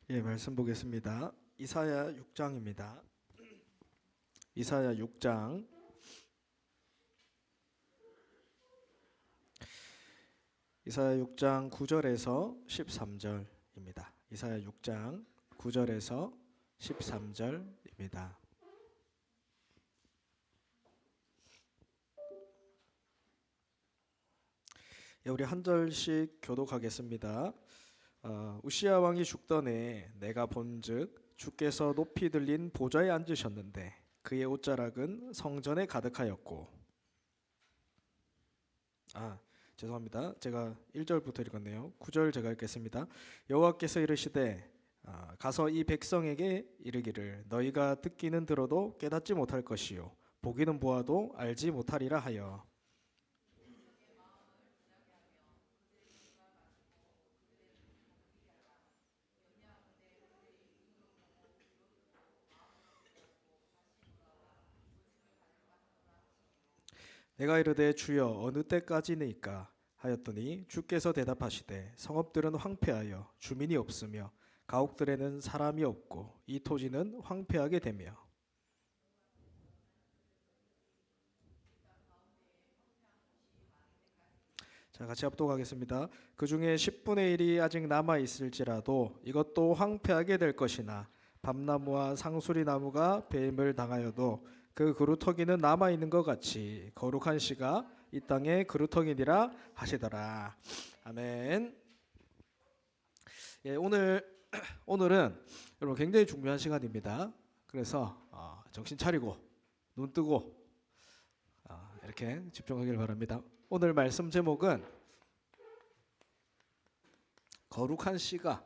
예, 말씀 보겠습니다. 이사야 6장입니다. 이사야 6장. 이사야 6장 9절에서 13절입니다. 이사야 6장 9절에서 13절입니다. 예, 우리 한 절씩 교독하겠습니다. 우시야 왕이 죽던 해 내가 본즉 주께서 높이 들린 보좌에 앉으셨는데 그의 옷자락은 성전에 가득하였고 죄송합니다. 제가 1절부터 읽었네요. 9절 제가 읽겠습니다. 여호와께서 이르시되 가서 이 백성에게 이르기를 너희가 듣기는 들어도 깨닫지 못할 것이요 보기는 보아도 알지 못하리라 하여 내가 이르되 주여 어느 때까지니까 하였더니 주께서 대답하시되 성읍들은 황폐하여 주민이 없으며 가옥들에는 사람이 없고 이 토지는 황폐하게 되며 자, 같이 합독하겠습니다. 그 중에 10분의 1이 아직 남아 있을지라도 이것도 황폐하게 될 것이나 밤나무와 상수리 나무가 배임을 당하여도 그 그루터기는 남아 있는 것 같이 거룩한 씨가 이 땅에 그루터기니라 하시더라. 아멘. 예, 오늘은 여러분 굉장히 중요한 시간입니다. 그래서 정신 차리고 눈 뜨고 이렇게 집중하길 바랍니다. 오늘 말씀 제목은 거룩한 씨가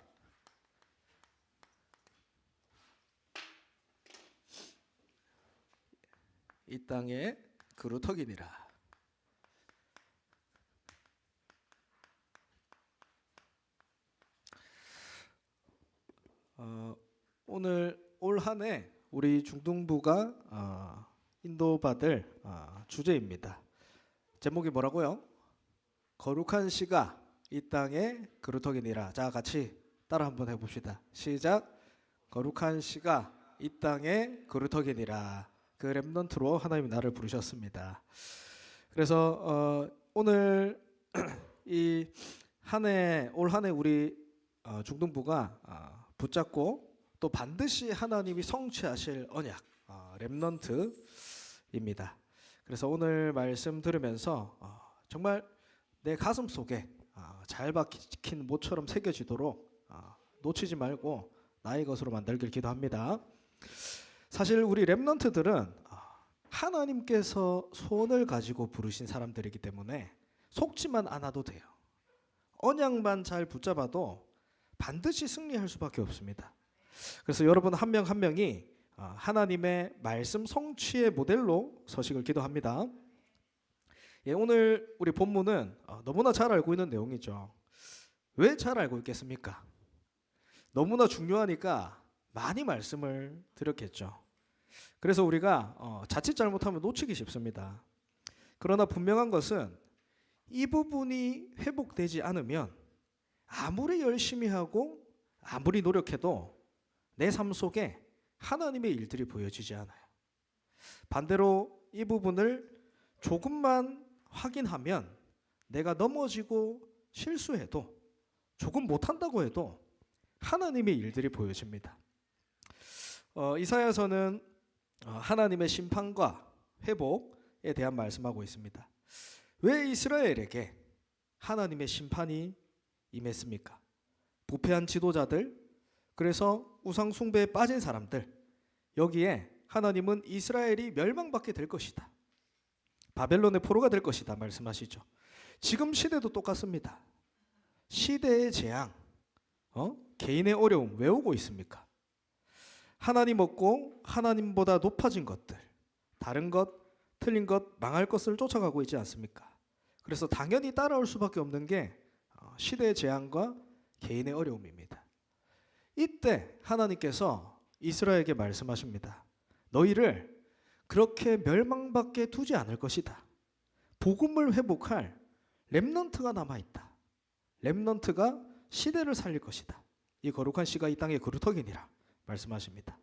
이 땅에 그루터기니라. 오늘 올 한 해 우리 중등부가 인도받을 주제입니다. 제목이 뭐라고요? 거룩한 씨가 이 땅에 그루터기니라. 자, 같이 따라 한번 해봅시다. 시작. 거룩한 씨가 이 땅에 그루터기니라. 그 렘넌트로 하나님이 나를 부르셨습니다. 그래서 오늘 이 올 한 해 우리 중등부가 붙잡고 또 반드시 하나님이 성취하실 언약 렘넌트입니다. 그래서 오늘 말씀 들으면서 정말 내 가슴 속에 잘 박힌 못처럼 새겨지도록 놓치지 말고 나의 것으로 만들길 기도합니다. 사실 우리 렘넌트들은 하나님께서 소원을 가지고 부르신 사람들이기 때문에 속지만 않아도 돼요. 언약만 잘 붙잡아도 반드시 승리할 수밖에 없습니다. 그래서 여러분 한 명 한 명이 하나님의 말씀 성취의 모델로 서시길 기도합니다. 예, 오늘 우리 본문은 너무나 잘 알고 있는 내용이죠. 왜 잘 알고 있겠습니까? 너무나 중요하니까 많이 말씀을 드렸겠죠. 그래서 우리가 자칫 잘못하면 놓치기 쉽습니다. 그러나 분명한 것은 이 부분이 회복되지 않으면 아무리 열심히 하고 아무리 노력해도 내 삶 속에 하나님의 일들이 보여지지 않아요. 반대로 이 부분을 조금만 확인하면 내가 넘어지고 실수해도 조금 못한다고 해도 하나님의 일들이 보여집니다. 이사야서는 하나님의 심판과 회복에 대한 말씀하고 있습니다. 왜 이스라엘에게 하나님의 심판이 임했습니까? 부패한 지도자들, 그래서 우상 숭배에 빠진 사람들, 여기에 하나님은 이스라엘이 멸망받게 될 것이다, 바벨론의 포로가 될 것이다 말씀하시죠. 지금 시대도 똑같습니다. 시대의 재앙, 개인의 어려움 왜 오고 있습니까? 하나님 없고 하나님보다 높아진 것들, 다른 것, 틀린 것, 망할 것을 쫓아가고 있지 않습니까? 그래서 당연히 따라올 수밖에 없는 게 시대의 재앙과 개인의 어려움입니다. 이때 하나님께서 이스라엘에게 말씀하십니다. 너희를 그렇게 멸망받게 두지 않을 것이다. 복음을 회복할 렘넌트가 남아있다. 렘넌트가 시대를 살릴 것이다. 이 거룩한 씨가 이 땅의 거루터기니라 말씀하십니다.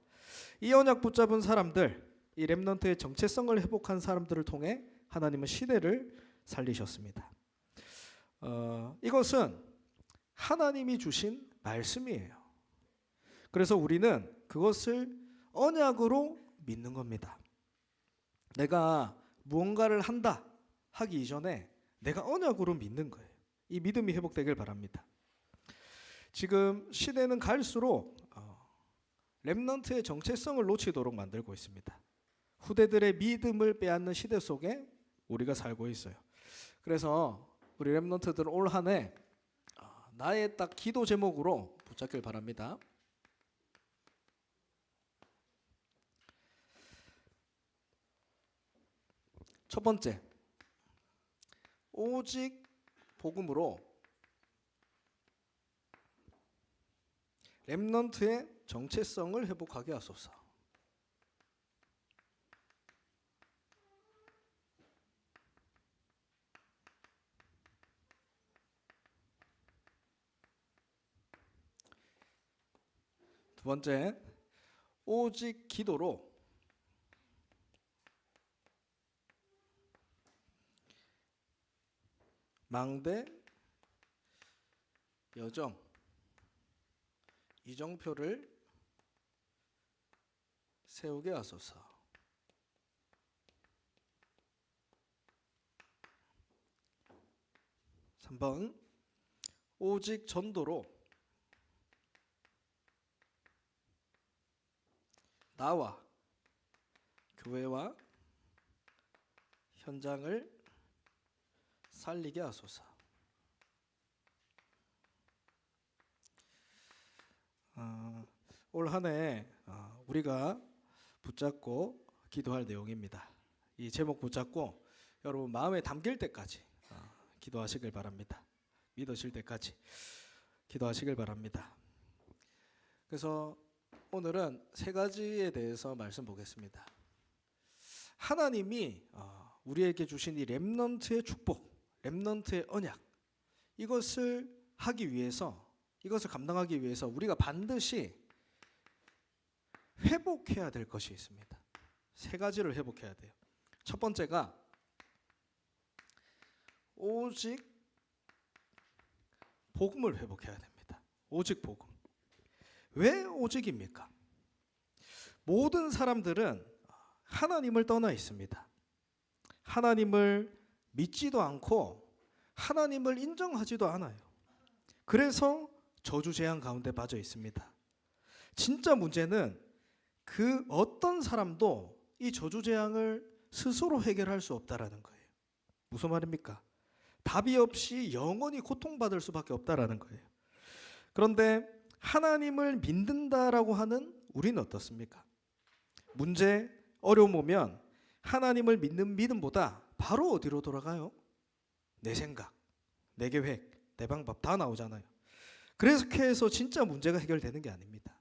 이 언약 붙잡은 사람들, 이 렘넌트의 정체성을 회복한 사람들을 통해 하나님은 시대를 살리셨습니다. 이것은 하나님이 주신 말씀이에요. 그래서 우리는 그것을 언약으로 믿는 겁니다. 내가 무언가를 한다 하기 이전에 내가 언약으로 믿는 거예요. 이 믿음이 회복되길 바랍니다. 지금 시대는 갈수록 렘넌트의 정체성을 놓치도록 만들고 있습니다. 후대들의 믿음을 빼앗는 시대 속에 우리가 살고 있어요. 그래서 우리 렘넌트들은 올 한 해 나의 딱 기도 제목으로 붙잡길 바랍니다. 첫 번째, 오직 복음으로 렘넌트의 정체성을 회복하게 하소서. 두 번째, 오직 기도로 망대, 여정, 이정표를 세우게 하소서. 3번, 오직 전도로 나와 교회와 현장을 살리게 하소서. 올 한 해 우리가 붙잡고 기도할 내용입니다. 이 제목 붙잡고 여러분 마음에 담길 때까지 기도하시길 바랍니다. 믿으실 때까지 기도하시길 바랍니다. 그래서 오늘은 세 가지에 대해서 말씀 보겠습니다. 하나님이 우리에게 주신 이 렘넌트의 축복, 렘넌트의 언약, 이것을 하기 위해서, 이것을 감당하기 위해서 우리가 반드시 회복해야 될 것이 있습니다. 세 가지를 회복해야 돼요. 첫 번째가 오직 복음을 회복해야 됩니다. 오직 복음. 왜 오직입니까? 모든 사람들은 하나님을 떠나 있습니다. 하나님을 믿지도 않고 하나님을 인정하지도 않아요. 그래서 저주재앙 가운데 빠져 있습니다. 진짜 문제는 그 어떤 사람도 이 저주재앙을 스스로 해결할 수 없다라는 거예요. 무슨 말입니까? 답이 없이 영원히 고통받을 수밖에 없다라는 거예요. 그런데 하나님을 믿는다라고 하는 우리는 어떻습니까? 문제, 어려움 오면 하나님을 믿는 믿음보다 바로 어디로 돌아가요? 내 생각, 내 계획, 내 방법 다 나오잖아요. 그렇게 해서 진짜 문제가 해결되는 게 아닙니다.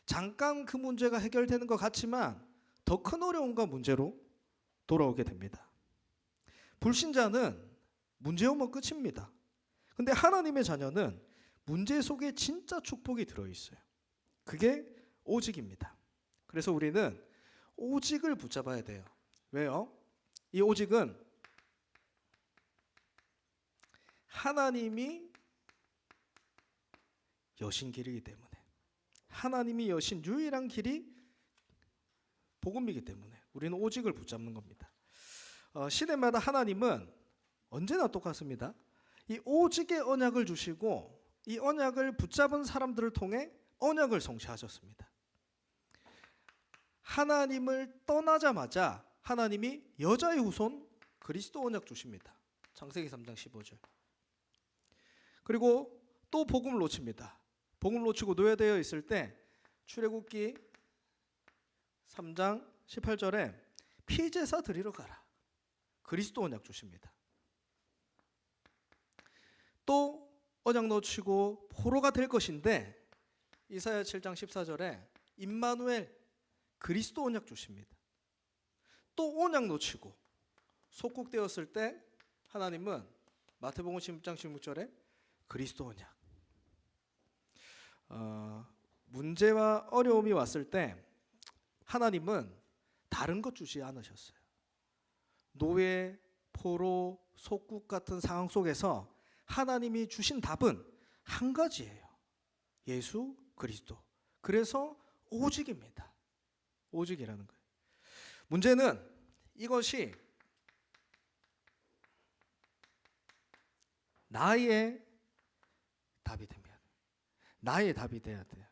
잠깐 그 문제가 해결되는 것 같지만 더 큰 어려움과 문제로 돌아오게 됩니다. 불신자는 문제 오면 끝입니다. 근데 하나님의 자녀는 문제 속에 진짜 축복이 들어있어요. 그게 오직입니다. 그래서 우리는 오직을 붙잡아야 돼요. 왜요? 이 오직은 하나님이 여신 길이기 때문에, 하나님이 여신 유일한 길이 복음이기 때문에 우리는 오직을 붙잡는 겁니다. 시대마다 하나님은 언제나 똑같습니다. 이 오직의 언약을 주시고 이 언약을 붙잡은 사람들을 통해 언약을 성취하셨습니다. 하나님을 떠나자마자 하나님이 여자의 후손 그리스도 언약 주십니다. 창세기 3장 15절. 그리고 또 복음을 놓칩니다. 복음을 놓치고 노예되어 있을 때 출애굽기 3장 18절에 피제사 드리러 가라. 그리스도 언약 주십니다. 또 언약 놓치고 포로가 될 것인데 이사야 7장 14절에 임마누엘 그리스도 언약 주십니다. 또 언약 놓치고 속국되었을 때 하나님은 마태복음 16장 16절에 그리스도 언약. 문제와 어려움이 왔을 때 하나님은 다른 것 주지 않으셨어요. 노예, 포로, 속국 같은 상황 속에서 하나님이 주신 답은 한 가지예요. 예수 그리스도. 그래서 오직입니다. 오직이라는 거예요. 문제는 이것이 나의 답이 됩니다. 나의 답이 돼야 돼요.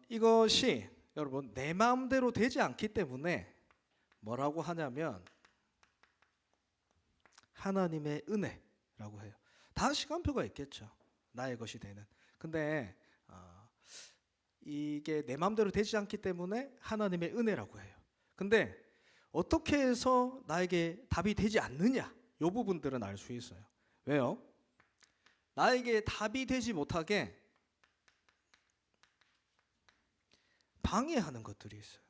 이것이 여러분 내 마음대로 되지 않기 때문에 뭐라고 하냐면 하나님의 은혜라고 해요. 다 시간표가 있겠죠. 나의 것이 되는. 근데 이게 내 마음대로 되지 않기 때문에 하나님의 은혜라고 해요. 근데 어떻게 해서 나에게 답이 되지 않느냐? 이 부분들은 알 수 있어요. 왜요? 나에게 답이 되지 못하게 방해하는 것들이 있어요.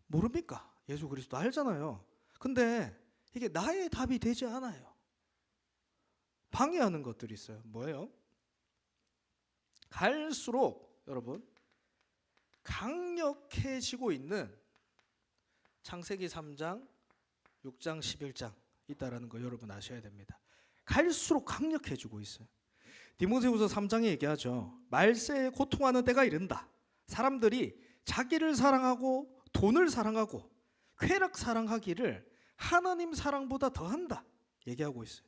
모릅니까? 예수 그리스도 알잖아요. 근데 이게 나의 답이 되지 않아요. 방해하는 것들이 있어요. 뭐예요? 갈수록 여러분 강력해지고 있는 창세기 3장, 6장, 11장 있다라는 거 여러분 아셔야 됩니다. 갈수록 강력해지고 있어요. 디모데후서 3장에 얘기하죠. 말세에 고통하는 때가 이른다. 사람들이 자기를 사랑하고 돈을 사랑하고 쾌락 사랑하기를 하나님 사랑보다 더한다 얘기하고 있어요.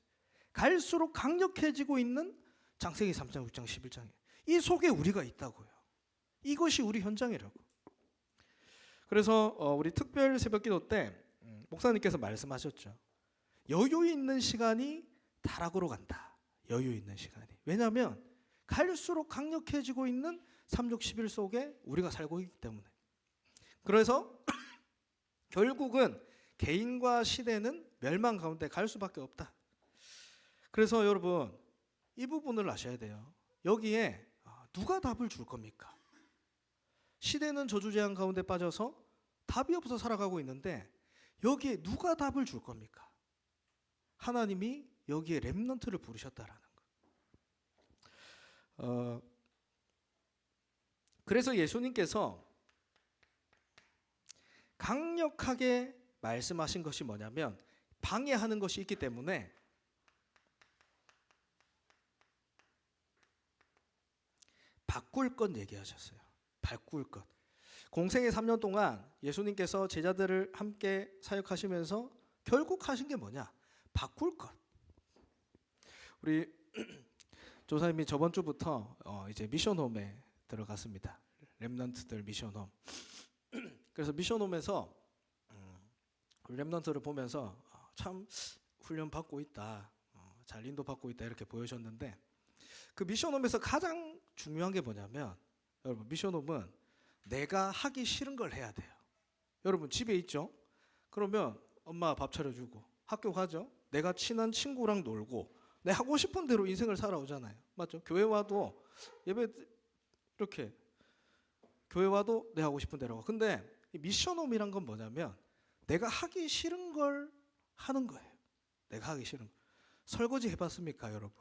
갈수록 강력해지고 있는 창세기 3장, 6장, 11장에 이 속에 우리가 있다고요. 이것이 우리 현장이라고. 그래서 우리 특별 새벽기도 때 목사님께서 말씀하셨죠. 여유 있는 시간이 타락으로 간다. 여유 있는 시간이. 왜냐하면 갈수록 강력해지고 있는 3, 6, 11 속에 우리가 살고 있기 때문에. 그래서 결국은 개인과 시대는 멸망 가운데 갈 수밖에 없다. 그래서 여러분 이 부분을 아셔야 돼요. 여기에 누가 답을 줄 겁니까? 시대는 저주재앙 가운데 빠져서 답이 없어 살아가고 있는데 여기에 누가 답을 줄 겁니까? 하나님이 여기에 렘넌트를 부르셨다라는 거. 그래서 예수님께서 강력하게 말씀하신 것이 뭐냐면 방해하는 것이 있기 때문에 바꿀 것 얘기하셨어요. 바꿀 것. 공생의 3년 동안 예수님께서 제자들을 함께 사역하시면서 결국 하신 게 뭐냐? 바꿀 것. 우리 조사님이 저번 주부터 이제 미션홈에 들어갔습니다. 렘넌트들 미션홈. 그래서 미션홈에서 렘넌트를 보면서 참 훈련 받고 있다, 잘 인도 받고 있다 이렇게 보여줬는데 그 미션홈에서 가장 중요한 게 뭐냐면 여러분 미션홈은 내가 하기 싫은 걸 해야 돼요. 여러분 집에 있죠? 그러면 엄마 밥 차려주고 학교 가죠? 내가 친한 친구랑 놀고 내 하고 싶은 대로 인생을 살아오잖아요. 맞죠? 교회 와도 예배 이렇게 교회 와도 내 하고 싶은 대로 하고. 근데 미션홈이란 건 뭐냐면 내가 하기 싫은 걸 하는 거예요. 내가 하기 싫은 거. 설거지 해봤습니까 여러분?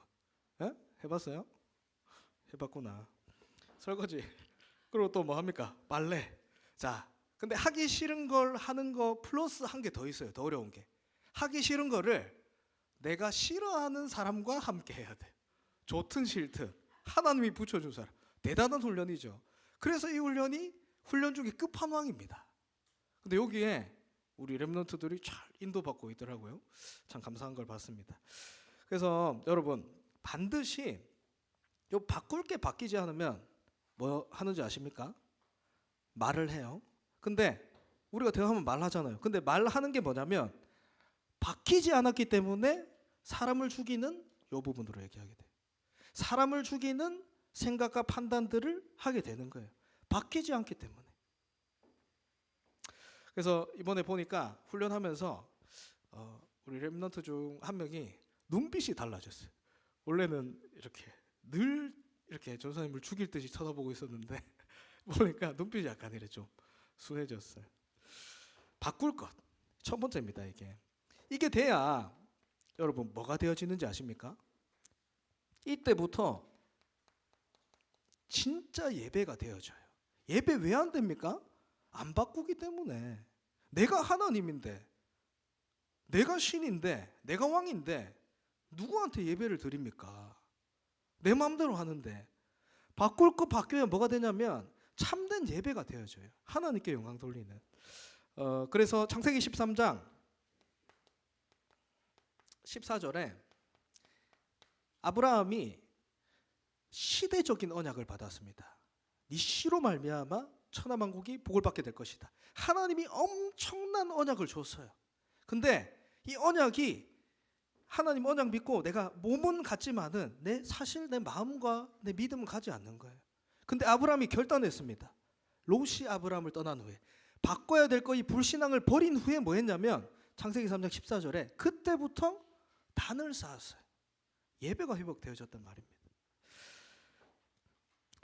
에? 해봤어요? 해봤구나. 설거지. 그리고 또 뭐 합니까? 빨래. 자, 근데 하기 싫은 걸 하는 거 플러스 한 개 더 있어요. 더 어려운 게. 하기 싫은 거를 내가 싫어하는 사람과 함께 해야 돼. 좋든 싫든 하나님이 붙여준 사람. 대단한 훈련이죠. 그래서 이 훈련이 훈련 중에 끝판왕입니다. 근데 여기에 우리 렘넌트들이 잘 인도받고 있더라고요. 참 감사한 걸 봤습니다. 그래서 여러분 반드시 요 바꿀 게 바뀌지 않으면 뭐 하는지 아십니까? 말을 해요. 근데 우리가 대화하면 말하잖아요. 근데 말하는 게 뭐냐면 바뀌지 않았기 때문에 사람을 죽이는 요 부분으로 얘기하게 돼요. 사람을 죽이는 생각과 판단들을 하게 되는 거예요. 바뀌지 않기 때문에. 그래서 이번에 보니까 훈련하면서 우리 렘넌트 중 한 명이 눈빛이 달라졌어요. 원래는 이렇게 늘 이렇게 전사님을 죽일 듯이 쳐다보고 있었는데 보니까 눈빛이 약간 이래 좀 순해졌어요. 바꿀 것. 첫 번째입니다. 이게 돼야 여러분 뭐가 되어지는지 아십니까? 이때부터 진짜 예배가 되어져요. 예배 왜 안 됩니까? 안 바꾸기 때문에. 내가 하나님인데, 내가 신인데, 내가 왕인데 누구한테 예배를 드립니까? 내 마음대로 하는데. 바꿀 거 바뀌어야 뭐가 되냐면 참된 예배가 되어져요. 하나님께 영광 돌리는. 그래서 창세기 13장 14절에 아브라함이 시대적인 언약을 받았습니다. 네 씨로 말미암아 천하만국이 복을 받게 될 것이다. 하나님이 엄청난 언약을 줬어요. 근데 이 언약이 하나님 언약 믿고 내가 몸은 갖지만은 사실 내 마음과 내 믿음은 가지 않는 거예요. 근데 아브라함이 결단했습니다. 롯이 아브라함을 떠난 후에 바꿔야 될 거 이 불신앙을 버린 후에 뭐 했냐면 창세기 3장 14절에 그때부터 단을 쌓았어요. 예배가 회복되어졌단 말입니다.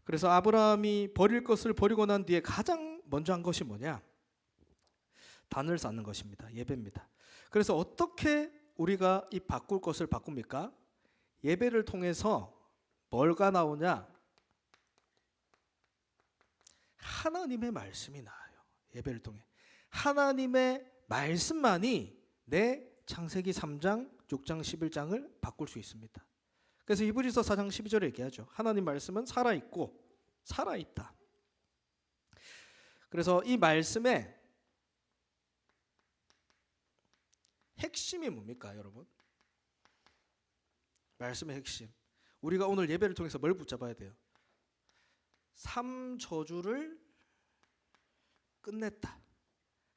그래서 아브라함이 버릴 것을 버리고 난 뒤에 가장 먼저 한 것이 뭐냐? 단을 쌓는 것입니다. 예배입니다. 그래서 어떻게 우리가 이 바꿀 것을 바꿉니까? 예배를 통해서 뭘가 나오냐? 하나님의 말씀이 나와요. 예배를 통해 하나님의 말씀만이 내 창세기 3장, 6장, 11장을 바꿀 수 있습니다. 그래서 히브리서 4장 12절에 얘기하죠. 하나님 말씀은 살아있고 살아있다. 그래서 이 말씀의 핵심이 뭡니까, 여러분? 말씀의 핵심. 우리가 오늘 예배를 통해서 뭘 붙잡아야 돼요? 3저주를 끝냈다.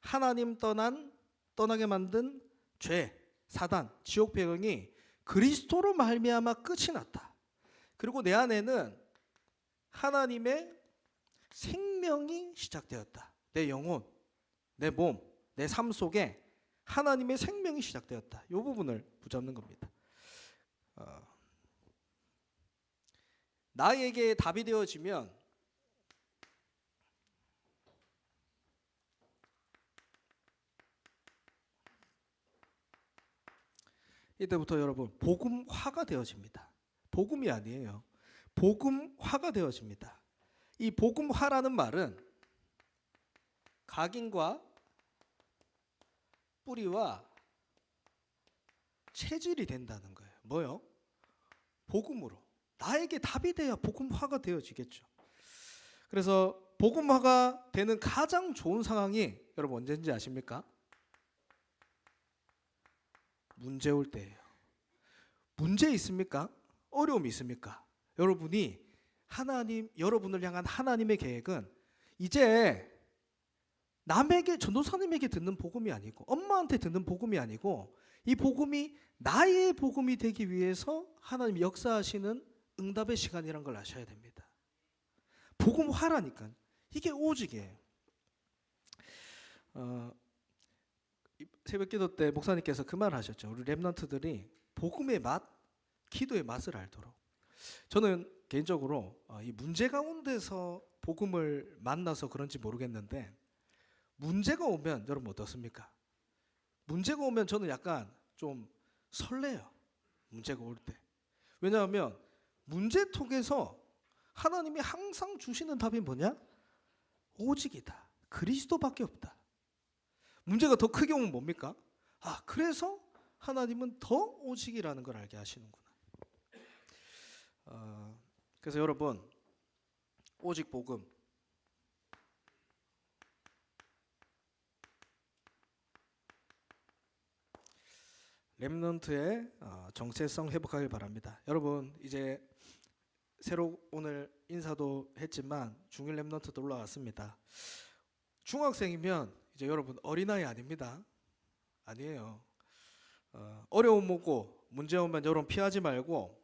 하나님 떠나게 만든 죄, 사단, 지옥 배경이 그리스도로 말미암아 끝이 났다. 그리고 내 안에는 하나님의 생명이 시작되었다. 내 영혼, 내 몸, 내 삶 속에 하나님의 생명이 시작되었다. 이 부분을 붙잡는 겁니다. 나에게 답이 되어지면 이때부터 여러분 복음화가 되어집니다. 복음이 아니에요. 복음화가 되어집니다. 이 복음화라는 말은 각인과 뿌리와 체질이 된다는 거예요. 뭐요? 복음으로. 나에게 답이 돼야 복음화가 되어지겠죠. 그래서 복음화가 되는 가장 좋은 상황이 여러분 언제인지 아십니까? 문제 올 때예요. 문제 있습니까? 어려움이 있습니까? 여러분을 향한 하나님의 계획은 이제 남에게, 전도사님에게 듣는 복음이 아니고 엄마한테 듣는 복음이 아니고 이 복음이 나의 복음이 되기 위해서 하나님이 역사하시는 응답의 시간이란 걸 아셔야 됩니다. 복음화라니까. 이게 오직이에요. 새벽기도 때 목사님께서 그 말을 하셨죠. 우리 렘넌트들이 복음의 맛, 기도의 맛을 알도록. 저는 개인적으로 이 문제 가운데서 복음을 만나서 그런지 모르겠는데 문제가 오면 여러분 어떻습니까? 문제가 오면 저는 약간 좀 설레요. 문제가 올 때. 왜냐하면 문제통에서 하나님이 항상 주시는 답이 뭐냐? 오직이다. 그리스도밖에 없다. 문제가 더 크게 오면 뭡니까? 그래서 하나님은 더 오직이라는 걸 알게 하시는구나. 그래서 여러분 오직 복음 렘넌트의 정체성 회복하길 바랍니다. 여러분 이제 새로 오늘 인사도 했지만 중일 렘넌트도 올라왔습니다. 중학생이면 이제 여러분 어린아이 아닙니다. 아니에요. 어려움 오고 문제 오면 여러분 피하지 말고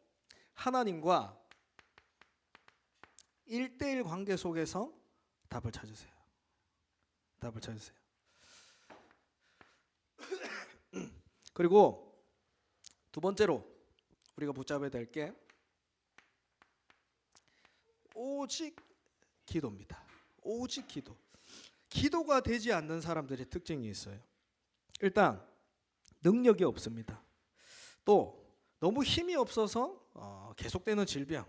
하나님과 1대1 관계 속에서 답을 찾으세요. 답을 찾으세요. 그리고 두 번째로 우리가 붙잡아야 될 게 오직 기도입니다. 오직 기도. 기도가 되지 않는 사람들의 특징이 있어요. 일단 능력이 없습니다. 또 너무 힘이 없어서 계속되는 질병,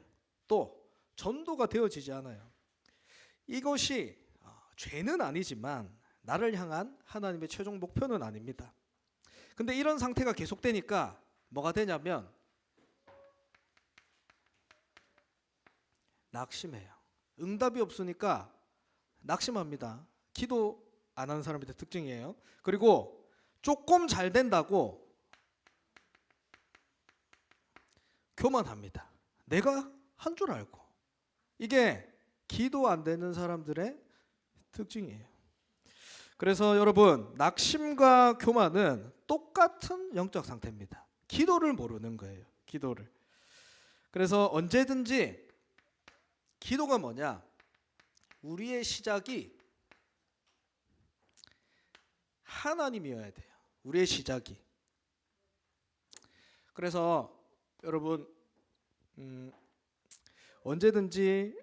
또 전도가 되어지지 않아요. 이것이 죄는 아니지만 나를 향한 하나님의 최종 목표는 아닙니다. 근데 이런 상태가 계속되니까 뭐가 되냐면 낙심해요. 응답이 없으니까 낙심합니다. 기도 안 하는 사람들의 특징이에요. 그리고 조금 잘 된다고 교만합니다. 내가 한 줄 알고. 이게 기도 안 되는 사람들의 특징이에요. 그래서 여러분, 낙심과 교만은 똑같은 영적 상태입니다. 기도를 모르는 거예요. 기도를. 그래서 언제든지 기도가 뭐냐? 우리의 시작이 하나님이어야 돼요. 우리의 시작이. 그래서 여러분 언제든지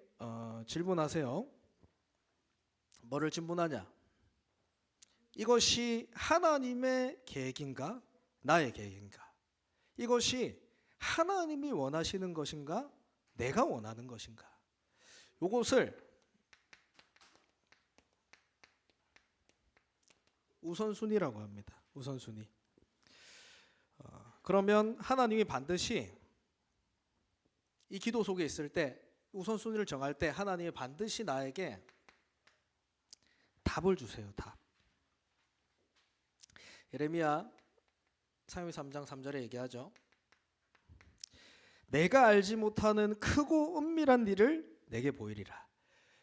질문하세요. 뭐를 질문하냐? 이것이 하나님의 계획인가? 나의 계획인가? 이것이 하나님이 원하시는 것인가? 내가 원하는 것인가? 요것을 우선순위라고 합니다. 우선순위. 그러면 하나님이 반드시 이 기도 속에 있을 때 우선순위를 정할 때 하나님이 반드시 나에게 답을 주세요. 답. 예레미야 33장 3절에 얘기하죠. 내가 알지 못하는 크고 은밀한 일을 내게 보이리라.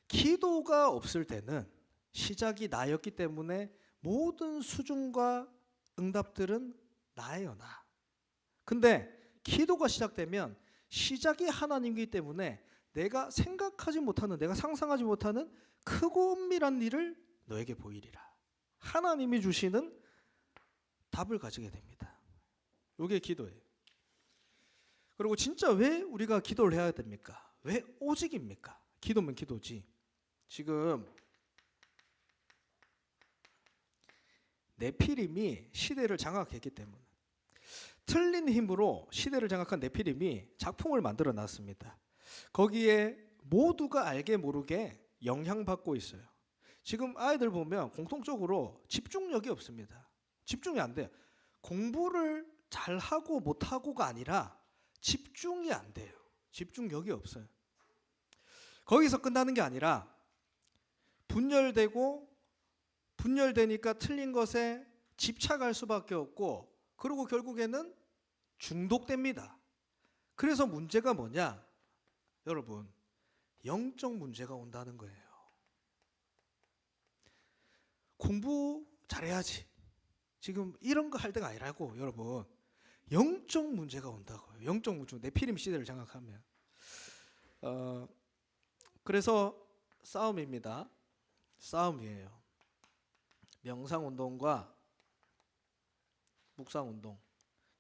기도가 없을 때는 시작이 나였기 때문에 모든 수준과 응답들은 나예요. 나. 근데 기도가 시작되면 시작이 하나님이기 때문에 내가 생각하지 못하는, 내가 상상하지 못하는 크고 은밀한 일을 너에게 보이리라. 하나님이 주시는 답을 가지게 됩니다. 이게 기도예요. 그리고 진짜 왜 우리가 기도를 해야 됩니까? 왜 오직입니까? 기도면 기도지. 지금 네피림이 시대를 장악했기 때문에, 틀린 힘으로 시대를 장악한 네피림이 작품을 만들어 놨습니다. 거기에 모두가 알게 모르게 영향받고 있어요. 지금 아이들 보면 공통적으로 집중력이 없습니다. 집중이 안 돼요. 공부를 잘하고 못하고가 아니라 집중이 안 돼요. 집중력이 없어요. 거기서 끝나는 게 아니라 분열되니까 틀린 것에 집착할 수밖에 없고, 그리고 결국에는 중독됩니다. 그래서 문제가 뭐냐? 여러분, 영적 문제가 온다는 거예요. 공부 잘해야지. 지금 이런 거 할 때가 아니라고, 여러분. 영적 문제가 온다고요. 영적 문제. 네피림 시대를 장악하면. 그래서 싸움입니다. 싸움이에요. 명상운동과 묵상운동.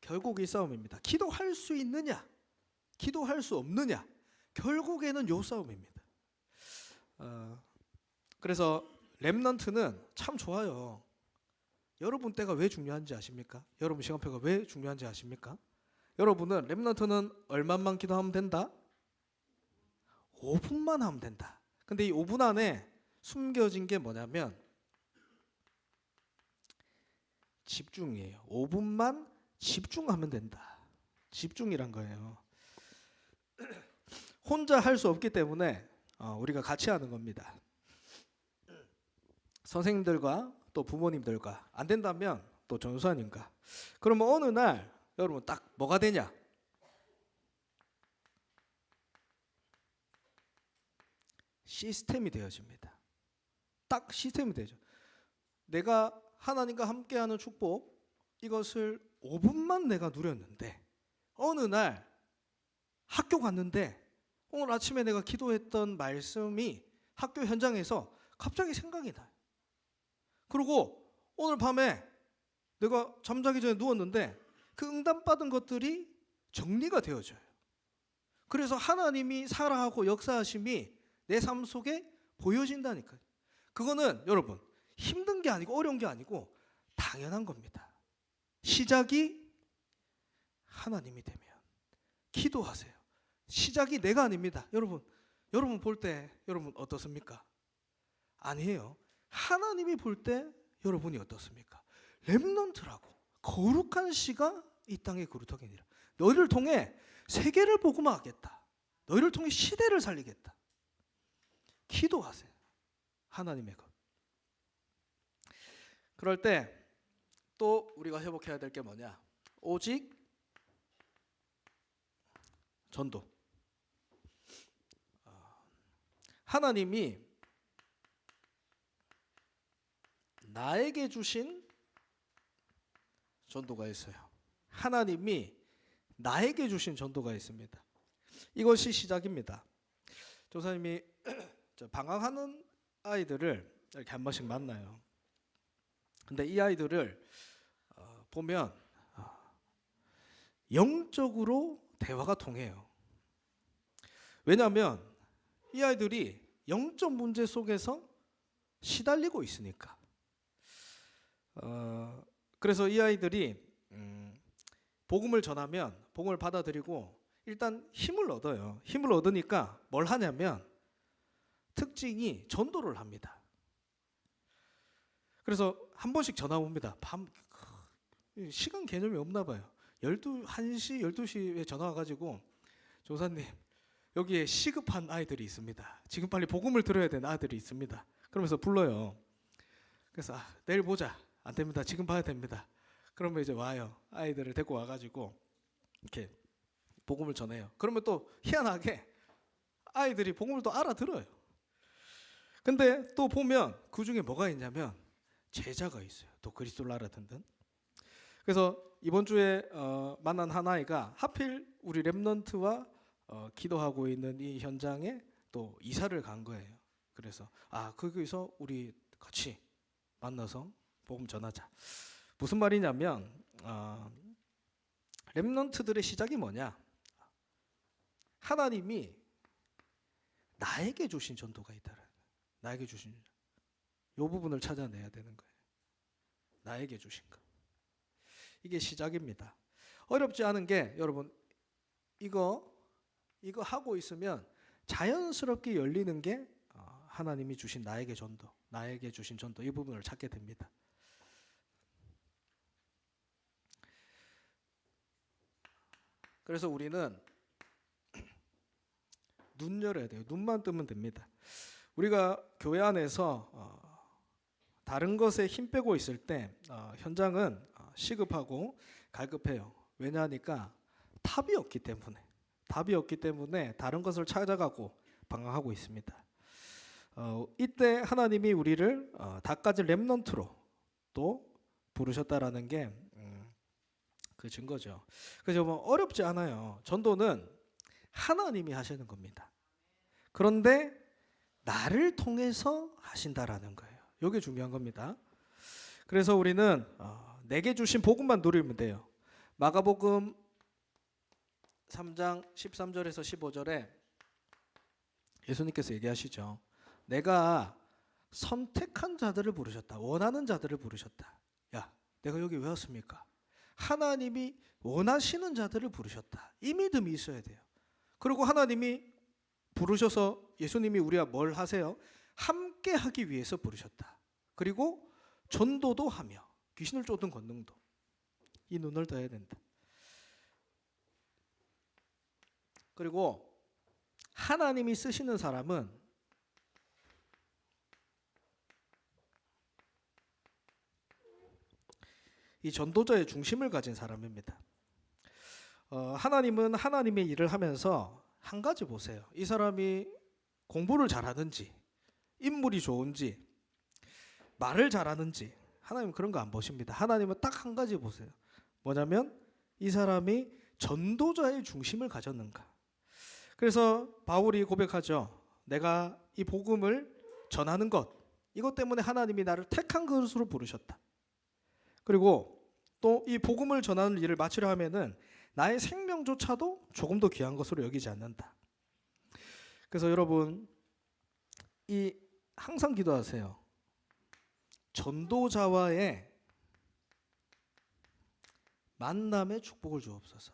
결국 이 싸움입니다. 기도할 수 있느냐? 기도할 수 없느냐? 결국에는 요 싸움입니다. 그래서 렘넌트는 참 좋아요. 여러분 때가 왜 중요한지 아십니까? 여러분 시간표가 왜 중요한지 아십니까? 여러분은 렘넌트는 얼마만 기도하면 된다? 5분만 하면 된다. 근데 이 5분 안에 숨겨진 게 뭐냐면 집중이에요. 5분만 집중하면 된다. 집중이란 거예요. 혼자 할 수 없기 때문에 우리가 같이 하는 겁니다. 선생님들과 또 부모님들과, 안 된다면 또 전수하님과. 그러면 어느 날 여러분 딱 뭐가 되냐? 시스템이 되어집니다. 딱 시스템이 되죠. 내가 하나님과 함께하는 축복, 이것을 5분만 내가 누렸는데 어느 날 학교 갔는데 오늘 아침에 내가 기도했던 말씀이 학교 현장에서 갑자기 생각이 나요. 그리고 오늘 밤에 내가 잠자기 전에 누웠는데 그 응답받은 것들이 정리가 되어져요. 그래서 하나님이 살아하고 역사하심이 내 삶 속에 보여진다니까요. 그거는 여러분 힘든 게 아니고 어려운 게 아니고 당연한 겁니다. 시작이 하나님이 되면 기도하세요. 시작이 내가 아닙니다. 여러분 여러분 볼 때 여러분 어떻습니까? 아니에요. 하나님이 볼 때 여러분이 어떻습니까? 렘넌트라고 거룩한 씨가 이 땅에 거룩하니라. 너희를 통해 세계를 복음화하겠다. 너희를 통해 시대를 살리겠다. 기도하세요. 하나님의 것. 그럴 때 또 우리가 회복해야 될 게 뭐냐? 오직 전도. 하나님이 나에게 주신 전도가 있어요. 하나님이 나에게 주신 전도가 있습니다. 이것이 시작입니다. 조사님이 방황하는 아이들을 이렇게 한 번씩 만나요. 근데 이 아이들을 보면 영적으로 대화가 통해요. 왜냐하면 이 아이들이 영적 문제 속에서 시달리고 있으니까. 그래서 이 아이들이 복음을 전하면 복음을 받아들이고 일단 힘을 얻어요. 힘을 얻으니까 뭘 하냐면 특징이 전도를 합니다. 그래서 한 번씩 전화 옵니다. 시간 개념이 없나 봐요. 1시, 12시에 전화 와가지고 조사님 여기에 시급한 아이들이 있습니다. 지금 빨리 복음을 들어야 되는 아이들이 있습니다. 그러면서 불러요. 그래서 내일 보자. 안 됩니다. 지금 봐야 됩니다. 그러면 이제 와요. 아이들을 데리고 와가지고 이렇게 복음을 전해요. 그러면 또 희한하게 아이들이 복음을 또 알아들어요. 근데 또 보면 그 중에 뭐가 있냐면 제자가 있어요. 또 그리스도를 알아듣는. 그래서 이번 주에 만난 한 아이가 하필 우리 렘넌트와 기도하고 있는 이 현장에 또 이사를 간 거예요. 그래서 거기서 우리 같이 만나서 복음 전하자. 무슨 말이냐면 렘넌트들의 시작이 뭐냐? 하나님이 나에게 주신 전도가 있다라는 거예요. 나에게 주신 이 부분을 찾아내야 되는 거예요. 나에게 주신 거. 이게 시작입니다. 어렵지 않은 게 여러분 이거 하고 있으면 자연스럽게 열리는 게 하나님이 주신 나에게 전도, 나에게 주신 전도 이 부분을 찾게 됩니다. 그래서 우리는 눈 열어야 돼요. 눈만 뜨면 됩니다. 우리가 교회 안에서 다른 것에 힘 빼고 있을 때 현장은 시급하고 갈급해요. 왜냐하니까 답이 없기 때문에 다른 것을 찾아가고 방황하고 있습니다. 이때 하나님이 우리를 다까지 렘넌트로 또 부르셨다라는 게 그 증거죠. 그래서 뭐 어렵지 않아요. 전도는 하나님이 하시는 겁니다. 그런데 나를 통해서 하신다라는 거예요. 이게 중요한 겁니다. 그래서 우리는 내게 주신 복음만 누리면 돼요. 마가복음 3장 13절에서 15절에 예수님께서 얘기하시죠. 내가 선택한 자들을 부르셨다. 원하는 자들을 부르셨다. 야, 내가 여기 왜 왔습니까? 하나님이 원하시는 자들을 부르셨다. 이 믿음이 있어야 돼요. 그리고 하나님이 부르셔서 예수님이 우리가 뭘 하세요? 함께 하기 위해서 부르셨다. 그리고 전도도 하며 귀신을 쫓는 권능도. 이 눈을 떠야 된다. 그리고 하나님이 쓰시는 사람은 이 전도자의 중심을 가진 사람입니다. 하나님은 하나님의 일을 하면서 한 가지 보세요. 이 사람이 공부를 잘하는지, 인물이 좋은지, 말을 잘하는지 하나님은 그런 거 안 보십니다. 하나님은 딱 한 가지 보세요. 뭐냐면 이 사람이 전도자의 중심을 가졌는가. 그래서 바울이 고백하죠. 내가 이 복음을 전하는 것, 이것 때문에 하나님이 나를 택한 것으로 부르셨다. 그리고 또 이 복음을 전하는 일을 마치려 하면은 나의 생명조차도 조금 더 귀한 것으로 여기지 않는다. 그래서 여러분 항상 기도하세요. 전도자와의 만남의 축복을 주옵소서.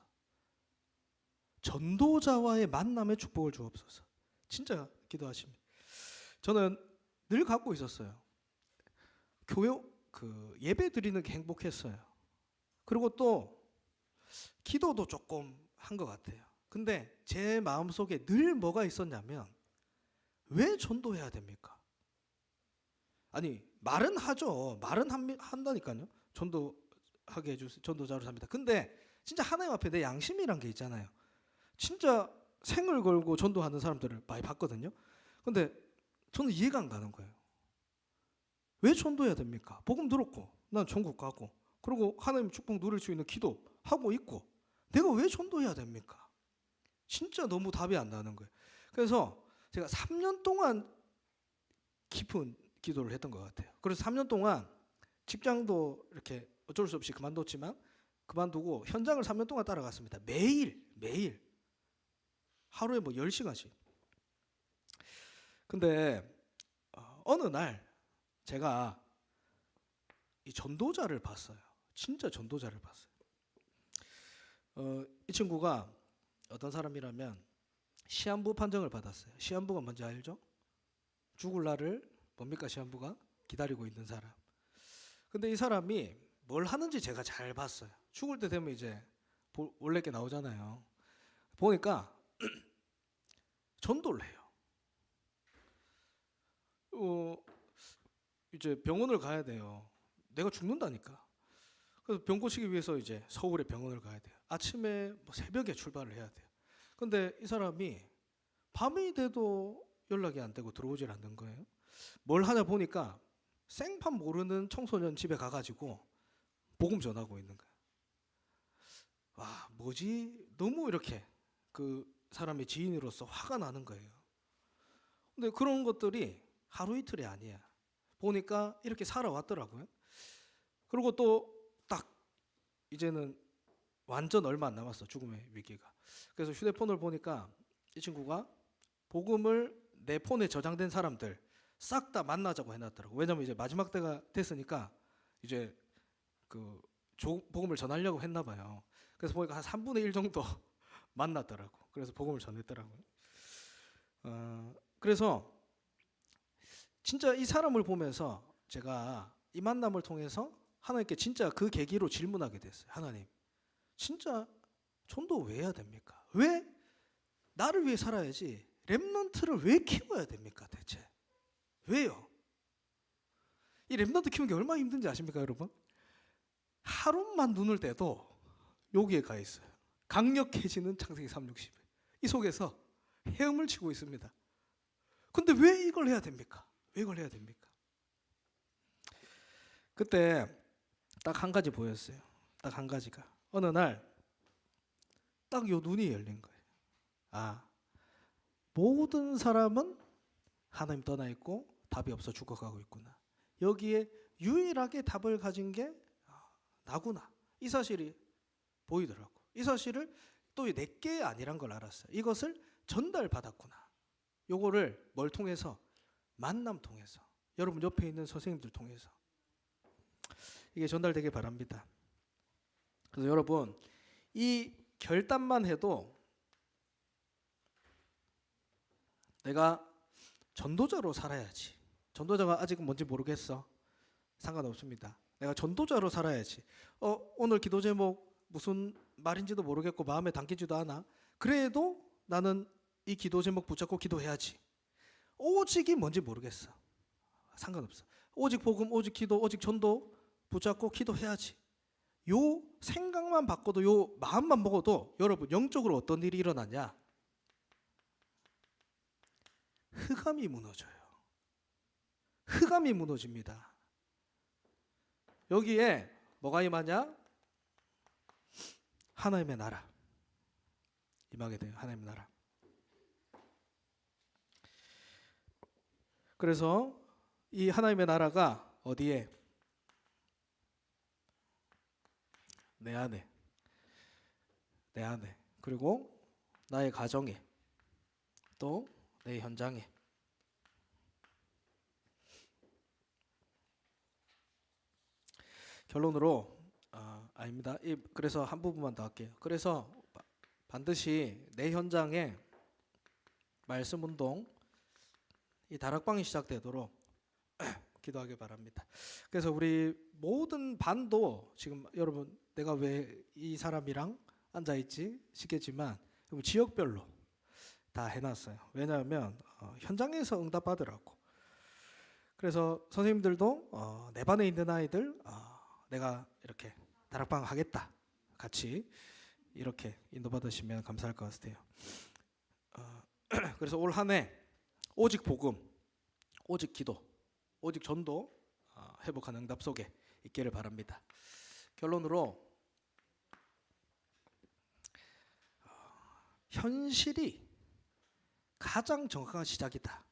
전도자와의 만남의 축복을 주옵소서. 진짜 기도하십니다. 저는 늘 갖고 있었어요. 교회 그 예배 드리는 게 행복했어요. 그리고 또 기도도 조금 한 것 같아요. 근데 제 마음속에 늘 뭐가 있었냐면 왜 전도해야 됩니까? 아니 말은 하죠. 말은 한다니까요. 전도하게 해주세요. 전도자로 삽니다. 근데 진짜 하나님 앞에 내 양심이란 게 있잖아요. 진짜 생을 걸고 전도하는 사람들을 많이 봤거든요. 근데 저는 이해가 안 가는 거예요. 왜 전도해야 됩니까? 복음 들었고 난 천국 가고 그리고 하나님 축복 누릴 수 있는 기도 하고 있고 내가 왜 전도해야 됩니까? 진짜 너무 답이 안 나는 거예요. 그래서 제가 3년 동안 깊은 기도를 했던 것 같아요. 그래서 3년 동안 직장도 이렇게 어쩔 수 없이 그만뒀지만 그만두고 현장을 3년 동안 따라갔습니다. 매일 하루에 뭐 10시간씩. 근데 어느 날 제가 이 전도자를 봤어요. 진짜 전도자를 봤어요. 이 친구가 어떤 사람이라면 시한부 판정을 받았어요. 시한부가 뭔지 알죠? 죽을 날을 뭡니까 시한부가? 기다리고 있는 사람. 근데 이 사람이 뭘 하는지 제가 잘 봤어요. 죽을 때 되면 이제 원래 게 나오잖아요. 보니까 전도를 해요. 이제 병원을 가야 돼요. 내가 죽는다니까. 그래서 병 고치기 위해서 이제 서울에 병원을 가야 돼요. 아침에 뭐 새벽에 출발을 해야 돼요. 근데 이 사람이 밤이 돼도 연락이 안 되고 들어오질 않는 거예요. 뭘 하냐 보니까 생판 모르는 청소년 집에 가가지고 복음 전하고 있는 거예요. 와, 뭐지? 너무 이렇게 그 사람의 지인으로서 화가 나는 거예요. 근데 그런 것들이 하루 이틀이 아니야. 보니까 이렇게 살아왔더라고요. 그리고 또 딱 이제는 완전 얼마 안 남았어. 죽음의 위기가. 그래서 휴대폰을 보니까 이 친구가 복음을 내 폰에 저장된 사람들 싹 다 만나자고 해놨더라고. 왜냐면 이제 마지막 때가 됐으니까 이제 그 복음을 전하려고 했나 봐요. 그래서 보니까 한 3분의 1 정도 만났더라고. 그래서 복음을 전했더라고요. 그래서 진짜 이 사람을 보면서 제가 이 만남을 통해서 하나님께 진짜 그 계기로 질문하게 됐어요. 하나님, 진짜 전도 왜 해야 됩니까? 왜 나를 위해 살아야지 렘넌트를 왜 키워야 됩니까 대체? 왜요? 이 렘넌트 키우는 게 얼마나 힘든지 아십니까 여러분? 하루만 눈을 떼도 여기에 가 있어요. 강력해지는 창세기 3:60. 이 속에서 헤엄을 치고 있습니다. 근데 왜 이걸 해야 됩니까? 왜 이걸 해야 됩니까? 그때 딱 한 가지 보였어요. 딱 한 가지가. 어느 날 딱 요 눈이 열린 거예요. 아, 모든 사람은 하나님 떠나 있고 답이 없어 죽어가고 있구나. 여기에 유일하게 답을 가진 게 나구나. 이 사실이 보이더라고. 이 사실을 또 내게 아니란 걸 알았어요. 이것을 전달받았구나. 요거를 뭘 통해서? 만남 통해서. 여러분 옆에 있는 선생님들 통해서. 이게 전달되길 바랍니다. 그래서 여러분 이 결단만 해도 내가 전도자로 살아야지. 전도자가 아직은 뭔지 모르겠어. 상관없습니다. 내가 전도자로 살아야지. 오늘 기도 제목 무슨 말인지도 모르겠고 마음에 담기지도 않아. 그래도 나는 이 기도 제목 붙잡고 기도해야지. 오직이 뭔지 모르겠어. 상관없어. 오직 복음, 오직 기도, 오직 전도 붙잡고 기도해야지. 요 생각만 바꿔도 요 마음만 먹어도 여러분 영적으로 어떤 일이 일어나냐? 흑암이 무너져요. 흑암이 무너집니다. 여기에 뭐가 임하냐? 하나님의 나라 임하게 돼요. 하나님의 나라. 그래서 이 하나님의 나라가 어디에? 내 안에. 내 안에. 그리고 나의 가정에. 또 내 현장에. 결론으로 아닙니다. 그래서 한 부분만 더 할게요. 그래서 반드시 내 현장에 말씀 운동 이 다락방이 시작되도록 기도하길 바랍니다. 그래서 우리 모든 반도 지금 여러분 내가 왜 이 사람이랑 앉아 있지 싶겠지만 지역별로 다 해놨어요. 왜냐하면 현장에서 응답 받으라고. 그래서 선생님들도 내 반에 있는 아이들 내가 이렇게 다락방 하겠다 같이 이렇게 인도받으시면 감사할 것 같아요. 그래서 올 한 해 오직 복음, 오직 기도, 오직 전도 회복하는 응답 속에 있기를 바랍니다. 결론으로 현실이 가장 정확한 시작이다.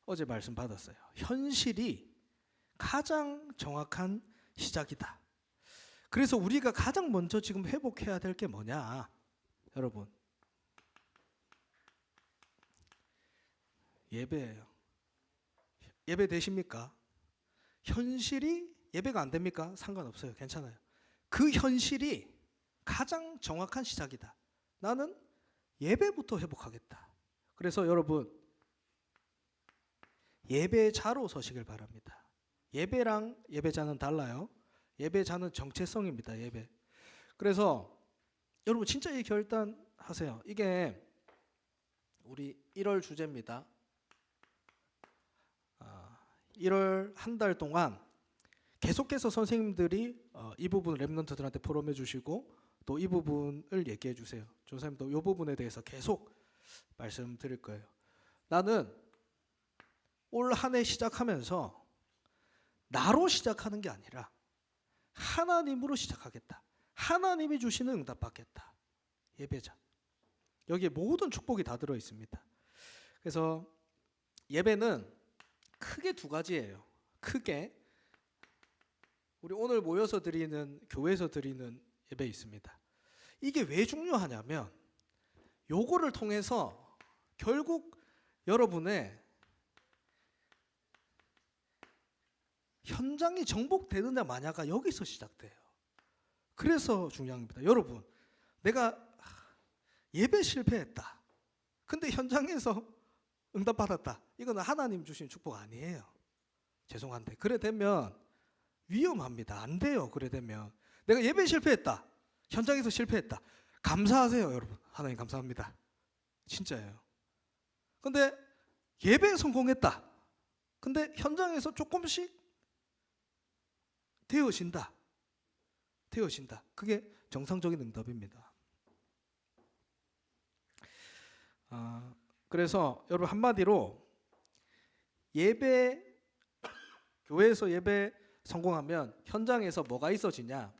어제 말씀 받았어요. 현실이 가장 정확한 시작이다. 그래서 우리가 가장 먼저 지금 회복해야 될 게 뭐냐? 여러분, 예배예요. 예배 되십니까? 현실이 예배가 안 됩니까? 상관없어요. 괜찮아요. 그 현실이 가장 정확한 시작이다. 나는 예배부터 회복하겠다. 그래서 여러분 예배자로 서시길 바랍니다. 예배랑 예배자는 달라요. 예배자는 정체성입니다. 예배. 그래서 여러분 진짜 이 결단하세요. 이게 우리 1월 주제입니다. 1월 한 달 동안 계속해서 선생님들이 이 부분 랩런트들한테 포럼해 주시고 또 이 부분을 얘기해 주세요. 조사님도 이 부분에 대해서 계속 말씀드릴 거예요. 나는 올 한 해 시작하면서 나로 시작하는 게 아니라 하나님으로 시작하겠다. 하나님이 주시는 응답 받겠다. 예배자. 여기에 모든 축복이 다 들어 있습니다. 그래서 예배는 크게 두 가지예요. 크게 우리 오늘 모여서 드리는 교회에서 드리는 예배 있습니다. 이게 왜 중요하냐면 요거를 통해서 결국 여러분의 현장이 정복되느냐 마냐가 여기서 시작돼요. 그래서 중요한 겁니다. 여러분, 내가 예배 실패했다. 근데 현장에서 응답 받았다. 이거는 하나님 주신 축복 아니에요. 죄송한데 그래 되면 위험합니다. 안 돼요. 그래 되면 내가 예배 실패했다. 현장에서 실패했다. 감사하세요, 여러분. 하나님 감사합니다. 진짜예요. 근데 예배에 성공했다. 근데 현장에서 조금씩 되어진다. 그게 정상적인 응답입니다. 그래서 여러분 한마디로 예배 교회에서 예배 성공하면 현장에서 뭐가 있어지냐?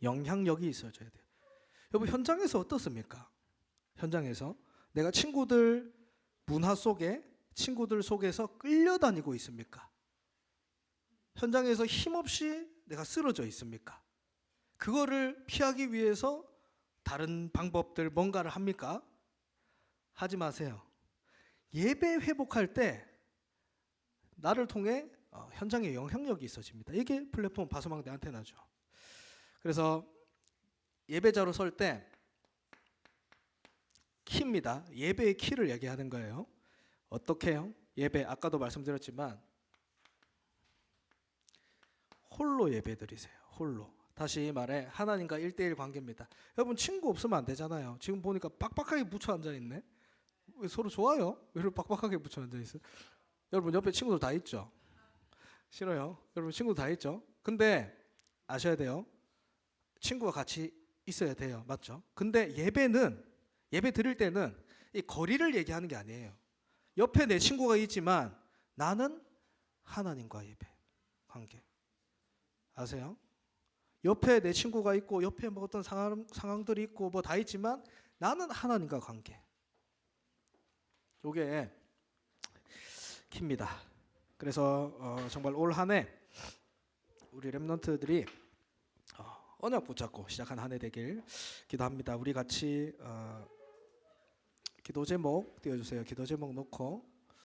영향력이 있어져야 돼요. 여러분 현장에서 어떻습니까? 현장에서 내가 친구들 문화 속에 친구들 속에서 끌려다니고 있습니까? 현장에서 힘없이 내가 쓰러져 있습니까? 그거를 피하기 위해서 다른 방법들 뭔가를 합니까? 하지 마세요. 예배 회복할 때 나를 통해 현장에 영향력이 있어집니다. 이게 플랫폼 바소망대 안테나죠. 그래서 예배자로 설 때 키입니다. 예배의 키를 얘기하는 거예요. 어떻게 해요? 예배 아까도 말씀드렸지만 홀로 예배 드리세요. 홀로. 다시 말해 하나님과 1대1 관계입니다. 여러분 친구 없으면 안 되잖아요. 지금 보니까 빡빡하게 붙여 앉아있네. 왜 서로 좋아요? 왜 이렇게 빡빡하게 붙여 앉아있어요? 여러분 옆에 친구들 다 있죠? 싫어요? 여러분 친구들 다 있죠? 근데 아셔야 돼요. 친구가 같이 있어야 돼요. 맞죠? 근데 예배 드릴 때는 이 거리를 얘기하는 게 아니에요. 옆에 내 친구가 있지만 나는 하나님과 예배 관계. 아세요? 옆에 내 친구가 있고 옆에 뭐 어떤 상황들이 있고 뭐 다 있지만 나는 하나님과 관계. 이게 키입니다. 그래서 정말 올 한 해 우리 랩런트들이 언약 붙잡고 시작한 한 해 되길 기도합니다. 우리 같이 기도 제목 띄워주세요. 기도 제목 놓고